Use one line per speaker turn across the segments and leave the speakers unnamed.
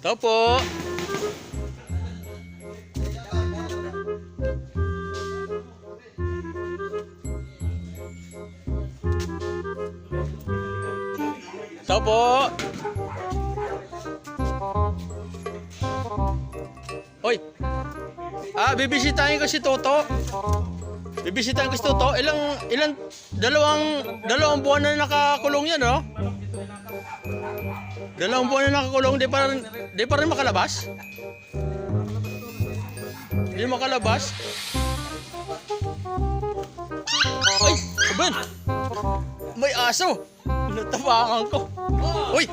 Ito po. Ito po. Hoy. Bibisitahin ko si Toto. Bibisitahin ko si Toto. Dalawang buwan na nakakulong yan, no? Dalawang buwan na nakakulong, di pa rin makalabas? Di makalabas? Ay, Ben! May aso! Natapakan ko. Uy!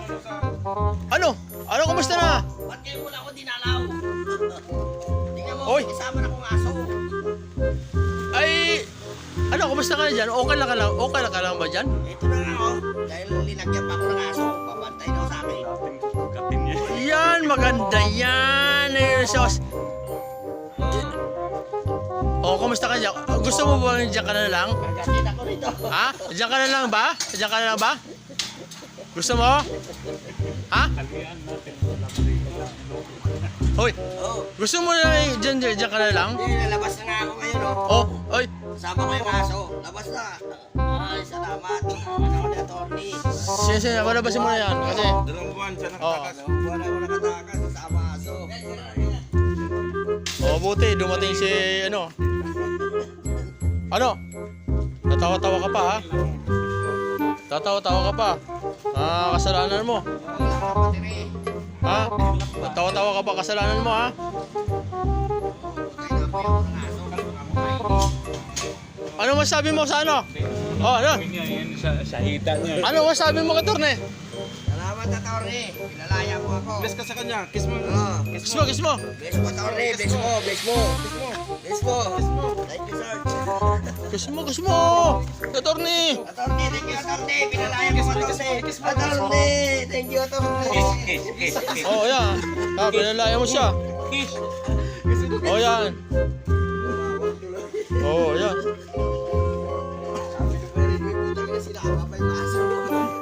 Ano? Ano, kumusta na?
Ba't kayo wala ako dinalaw? Tingnan mo,
Oy!
kasama na kong aso.
Ay, ano, kumusta ka na dyan? Okay lang ka lang ba dyan?
Ito na nga oh, dahil linagyan pa ako ng aso, papantay daw sa akin.
Yan, maganda yan. Ayun, sos. Oh, kumusta ka dyan? Gusto mo ba dyan ka na lang?
Pagkakita ko rito.
Ha? Dyan ka na lang ba? Dyan ka na lang ba? Gusto mo? Ha? Hoy,
Oh,
gusto mo na dyan ka na lang?
hindi, lalabas na nga ako ngayon oh.
Oh, oy.
Kasama ko yung aso, labas na. Ay, salamat. Ano ko ni attorney.
Sige, palabasin mo na yan. Kasi,
Dalawang buwan siya
oh,
nakatakas.
Wala ko nakatakas, kasama aso.
oh, buti, dumating si, ano. Ano? Tatawa-tawa ka pa, ha? Tatawa-tawa ka pa. Kasalanan mo.
Wala ko kapatid eh.
Ha? Tatawa-tawa ka pa, kasalanan mo, ha?
Kaya po yung aso.
Ano masabi mo sa ano? Oh, ano?
Sa hita niya.
Ano masabi mo, Katorne?
Salamat attorney, pinalaya mo ako.
Bless ka sa kanya. Kiss mo.
Oh,
Kiss mo, kiss mo.
bless mo attorney, bless mo, bless mo. Bless mo. Thank you sir.
Kiss mo, kiss mo. Katorne.
Attorney, thank you, attorney. Pinalaya mo, attorney. Attorney, thank you, attorney.
Oh, yan. Pinalaya mo siya.
Kiss.
Oh, yan. Oh, yan.